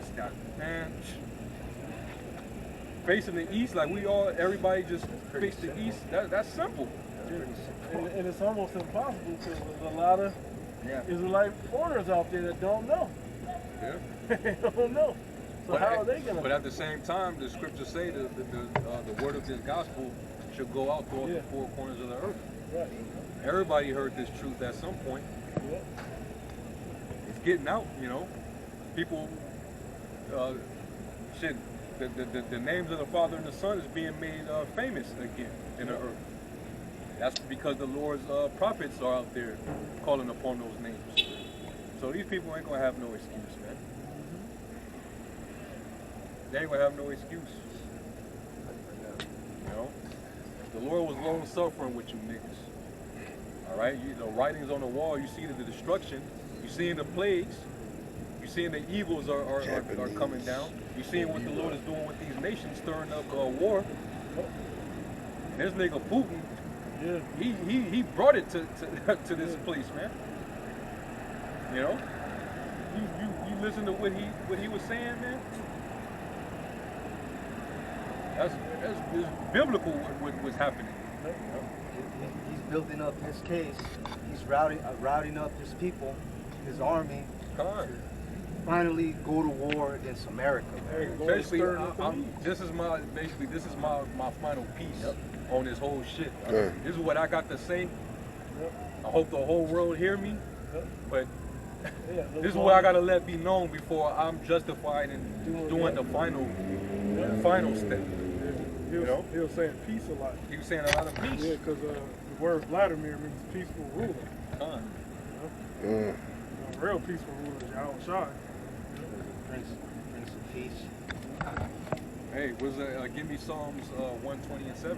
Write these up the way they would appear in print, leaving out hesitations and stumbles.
That's got, man. Facing the east, like everybody just face the east. That's simple. And it's almost impossible because there's a lot of Israelite foreigners out there that don't know. Yeah. They don't know. So how are they gonna? But at the same time, the scriptures say that the word of this gospel should go out throughout the four corners of the earth. Right. Everybody heard this truth at some point. Yeah. It's getting out, you know. People, the names of the Father and the Son is being made famous again in the earth. That's because the Lord's prophets are out there calling upon those names. So these people ain't gonna have no excuse, man. They ain't gonna have no excuse. You know, the Lord was long suffering with you niggas. All right, the writings on the wall. You see the destruction. You seeing the plagues. You seeing the evils are coming down. You seeing what the Lord is doing with these nations, stirring up war. This nigga Putin, he brought it to this place, man. You know, you listen to what he was saying, man. That's biblical what's happening. He's building up his case. He's routing up his people, his army. Finally go to war against America. Basically, this is my final piece on this whole shit. This is what I got to say. I hope the whole world hear me, but this is what I gotta let be known before I'm justified in doing the final step. He was saying peace a lot. He was saying a lot of peace. Yeah, because the word Vladimir means peaceful ruler. Real peaceful ruler is Yahweh Shai. Prince of Peace. Hey, give me Psalms 120 and 7.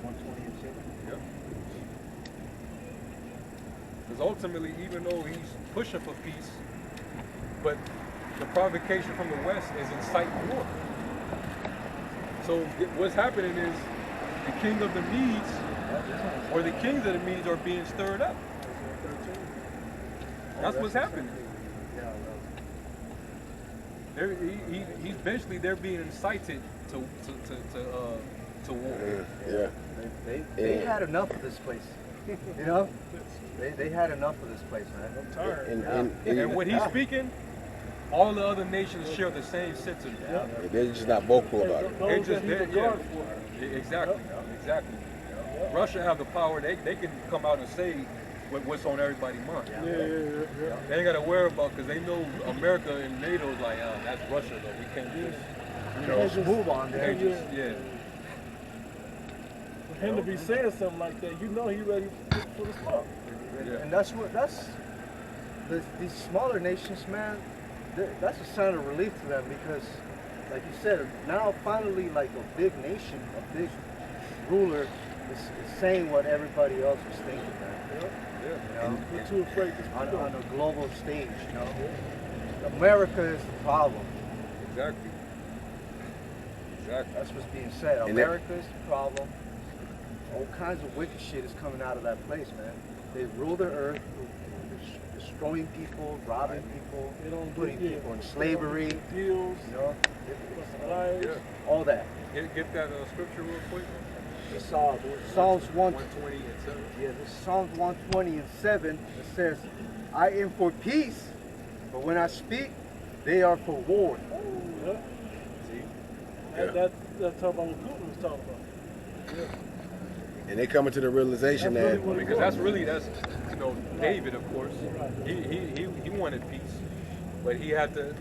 120 and 7? Yep. Because ultimately, even though he's pushing for peace, but the provocation from the West is inciting war. So what's happening is the king of the Medes, or the kings of the Medes, are being stirred up. That's what's happening. He's basically they're being incited to war. They had enough of this place. You know, they had enough of this place, man. I'm tired. And when he's speaking, all the other nations share the same sentiment. They're just not vocal about it. Those that he's a guard for. Exactly. Russia have the power. They can come out and say what's on everybody's mind. They ain't got to worry about, because they know America and NATO is like, that's Russia though. We can't just, just move on there. For him to be saying something like that, you know he's ready for the smoke. And these smaller nations, man, that's a sign of relief to them, because, like you said, now finally, like a big nation, a big ruler is saying what everybody else was thinking, man. You know, You're too afraid to on a global stage, you know. America is the problem. Exactly. That's what's being said. America is the problem. All kinds of wicked shit is coming out of that place, man. They rule the earth, destroying people, robbing people, putting people in slavery, deals, you know, lives, all that. Get that scripture real quick. Psalms 120 and 7. Yeah, this is Psalms 120 and 7. It says, I am for peace, but when I speak, they are for war. That's talking about what Putin was talking about. And they coming to the realization because that's David, of course. He wanted peace, but he had to,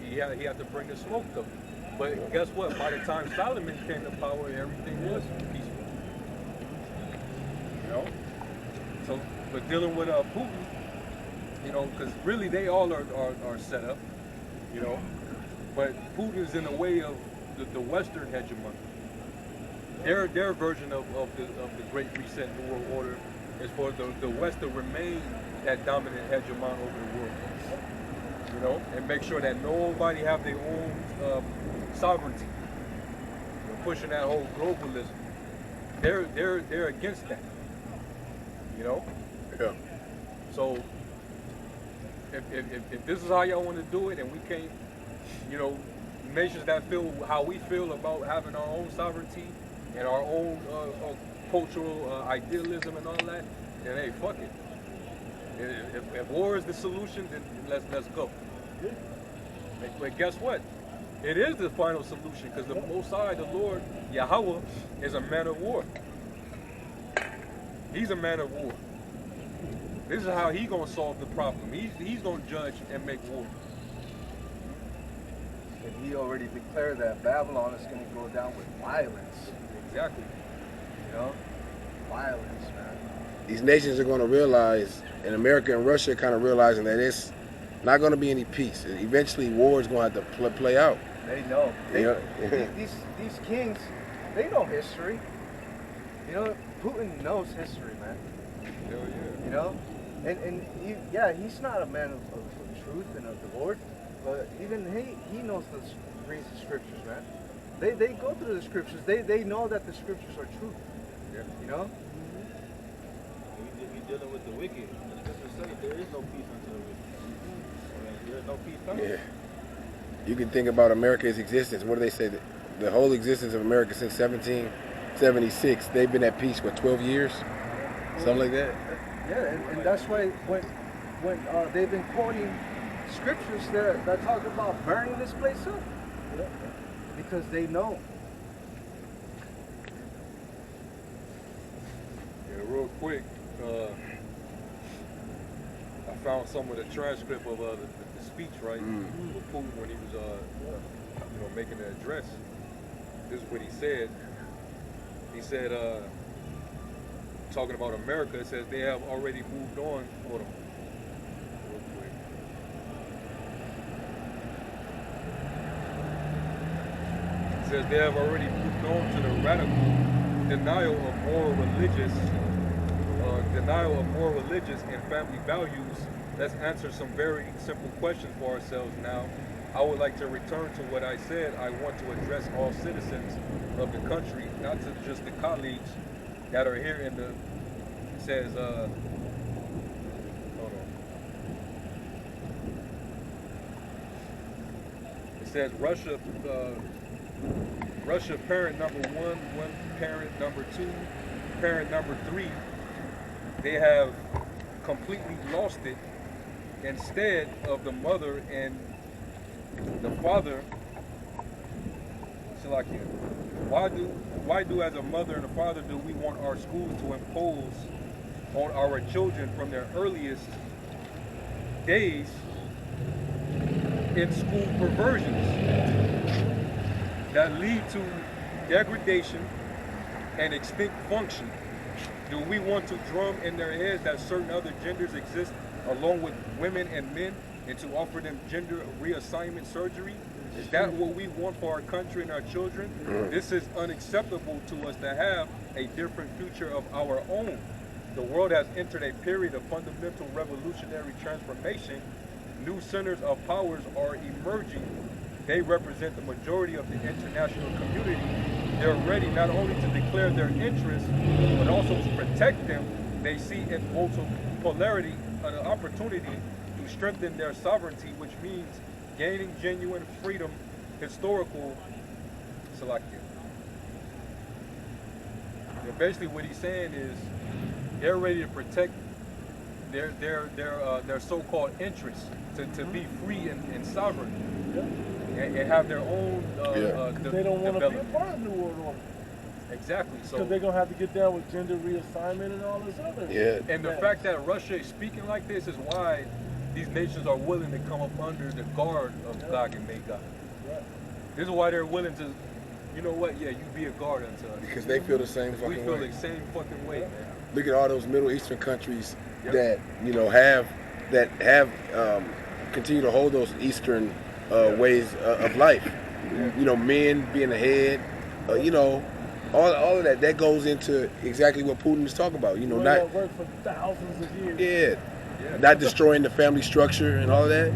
he had to bring the smoke though. But guess what? By the time Solomon came to power, everything was peaceful. You know? So, but dealing with Putin, because really they all are set up, But Putin is in the way of the Western hegemony. Their version of the Great Reset New World Order is for the West to remain that dominant hegemon over the world. And make sure that nobody have their own sovereignty. They're pushing that whole globalism. They're against that. Yeah. So if this is how y'all want to do it, and we can't, you know, nations that feel how we feel about having our own sovereignty and our own cultural idealism and all that, then hey, fuck it. If war is the solution, then let's go. But guess what? It is the final solution because the Most High, the Lord, Yahweh, is a man of war. He's a man of war. This is how he's gonna solve the problem. He's gonna judge and make war. And he already declared that Babylon is going to go down with violence. Exactly. You know, violence, man. These nations are going to realize, and America and Russia kind of realizing that it's not going to be any peace. Eventually, war is going to have to play out. They know. Yeah. These kings, they know history. You know, Putin knows history, man. Hell yeah. You know, and he's not a man of truth and of the Lord, but even he knows reads the scriptures, man. They go through the scriptures. They know that the scriptures are true. Yeah. You know. We're dealing with the wicked. The scriptures say there is no peace unto the wicked. There's no peace coming. Yeah. You can think about America's existence. What do they say? The whole existence of America since 1776, they've been at peace for 12 years? Something like that? Yeah, and that's why when they've been quoting scriptures that talk about burning this place up. Because they know. Yeah, real quick, I found some of the transcript of the speech, right, with Putin when he was, making the address. This is what he said. He said, talking about America, it says they have already moved on. Hold on, real quick. It says they have already moved on to the radical denial of moral religious and family values. Let's answer some very simple questions for ourselves now. I would like to return to what I said. I want to address all citizens of the country, not to just the colleagues that are here in the, it says, hold on. It says Russia parent number one parent number two, parent number three, they have completely lost it. Instead of the mother and the father, why do as a mother and a father do we want our schools to impose on our children from their earliest days in school perversions that lead to degradation and extinct function? Do we want to drum in their heads that certain other genders exist along with women and men, and to offer them gender reassignment surgery? Is that what we want for our country and our children? This is unacceptable to us to have a different future of our own. The world has entered a period of fundamental revolutionary transformation. New centers of powers are emerging. They represent the majority of the international community. They're ready not only to declare their interests, but also to protect them. They see in multipolarity an opportunity to strengthen their sovereignty, which means gaining genuine freedom, historical selective. Basically, what he's saying is they're ready to protect their so-called interests to be free and sovereign, and have their own. They don't want to be a part of the New World Order. Exactly. So because they're gonna have to get down with gender reassignment and all this other. Yeah. And the fact that Russia is speaking like this is why these nations are willing to come up under the guard of Gog and Magog. Right. This is why they're willing to, you know what? Yeah, you be a guard unto us. Because they feel the same We fucking feel way. the same fucking way, man. Look at all those Middle Eastern countries that have continue to hold those Eastern ways of life. Men being ahead. All of that goes into exactly what Putin is talking about. Not that work for thousands of years. Yeah. Not destroying the family structure and all of that.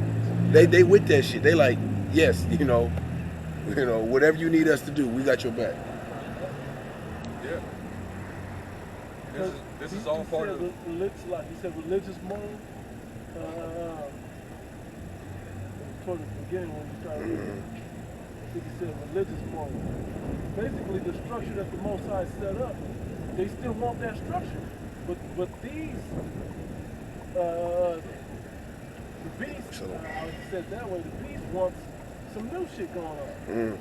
They with that shit. They like, yes, whatever you need us to do, we got your back. Yeah. This is all part of. Like you said, religious moral toward the beginning when you started reading. I think he said religious morals. Basically, the structure that the Most High set up, they still want that structure. But these, the beast, I would say it that way, the beast wants some new shit going on.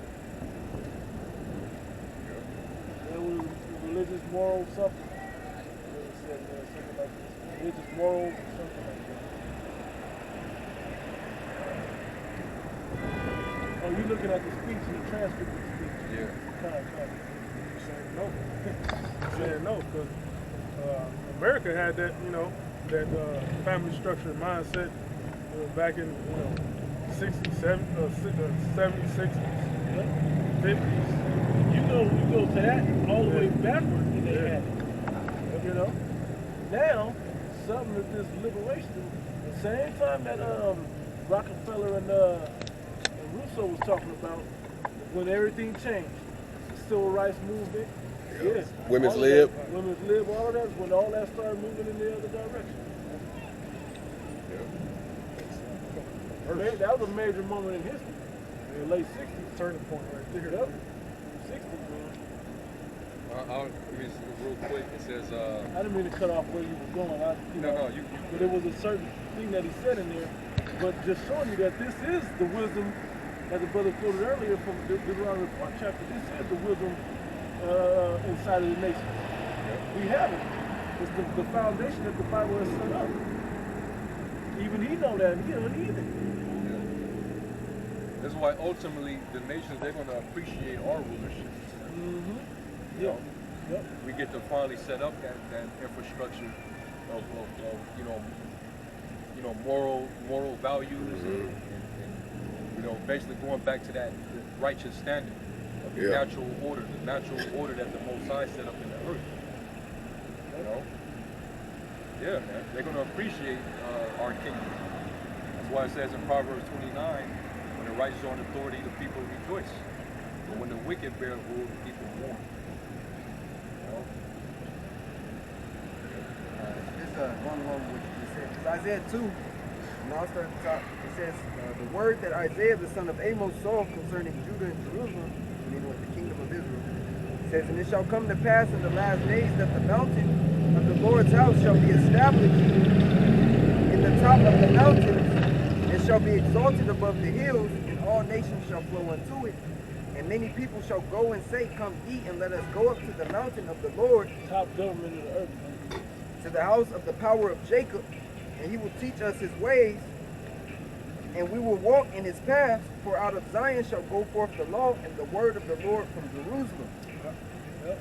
There was religious moral something. They said something like this. Religious morals or something like that. Oh, you looking at the speech and the transcript of the speech? Yeah. Saying no. Saying no, because America had that, that family structure mindset back in, 60s, 70s, 60s, 50s. You go to that all the way backward and they had it. Now, something is this liberation. The same time that Rockefeller and Russo was talking about when everything changed, the civil rights movement, Women's lib, all of that is when all that started moving in the other direction. That was a major moment in history. In the late 60s, turning point right there. Yep. 60s, man. I'll read real quick. It says, I didn't mean to cut off where you were going. But there was a certain thing that he said in there. But just showing you that this is the wisdom, as the brother quoted earlier from Deuteronomy 4 chapter, this is the wisdom inside of the nations. Yep. We have it. It's the foundation that the Bible has set up. Even he know that, and he don't either. Yeah. That's why ultimately the nations, they're going to appreciate our rulership. Mm-hmm. Yep. We get to finally set up that infrastructure of moral values and basically going back to that righteous standard of the natural order that the Most High set up in the earth. Yeah, man, they're going to appreciate our kingdom. That's why it says in Proverbs 29, when the righteous are in authority, the people rejoice. But when the wicked bear rule, the people mourn. One along with it says, Isaiah 2, and I'll start at the top. It says, the word that Isaiah the son of Amos saw concerning Judah and Jerusalem, meaning with the kingdom of Israel, says, and it shall come to pass in the last days that the mountain of the Lord's house shall be established in the top of the mountains, and shall be exalted above the hills, and all nations shall flow unto it. And many people shall go and say, come eat, and let us go up to the mountain of the Lord, top government of the earth, to the house of the power of Jacob, and he will teach us his ways, and we will walk in his paths. For out of Zion shall go forth the law and the word of the Lord from Jerusalem. Yep.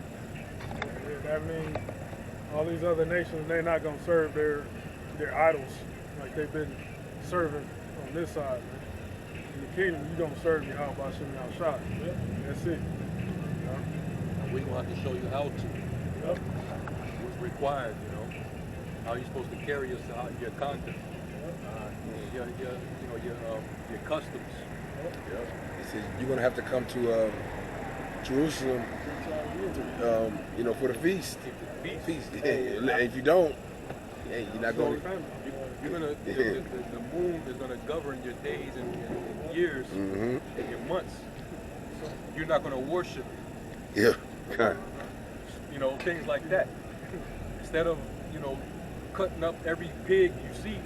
That means all these other nations, they're not going to serve their idols like they've been serving on this side. Man. In the kingdom, you don't serve Yahweh Shem Shah. Yep. That's it. And we're going to have to show you how to. Yep. What's required, how you're supposed to carry yourself, your conduct, your customs. Yep. He says you're gonna have to come to Jerusalem, for the feast. Feast. If you don't, you're not going. You're gonna. The moon is gonna govern your days and years and your months. So you're not gonna worship. Yeah. Okay. Things like that. Instead of cutting up every pig you see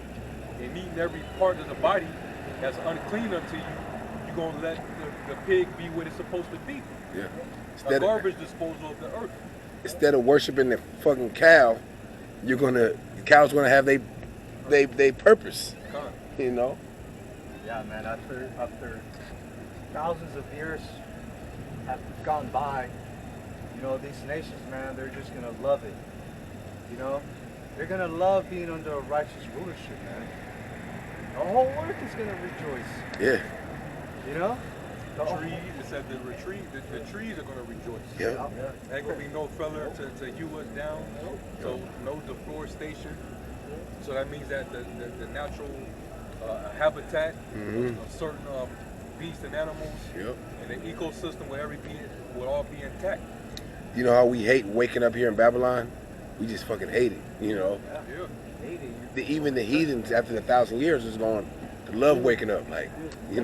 and eating every part of the body that's unclean unto you, you're going to let the pig be what it's supposed to be. Yeah. A garbage disposal of the earth. Instead of worshiping the fucking cow, the cow's gonna have they purpose. Yeah, man. After thousands of years have gone by, these nations, man, they're just gonna love it. They're gonna love being under a righteous rulership, man. The whole earth is gonna rejoice. Yeah. Trees, it said the trees are gonna rejoice. Yeah. Ain't gonna be no fella to hew us down. So no deforestation. So that means that the natural habitat of certain beasts and animals and the ecosystem will all be intact. You know how we hate waking up here in Babylon? We just fucking hate it, Yeah. Even the heathens after the 1,000 years is going to love waking up, like, you know.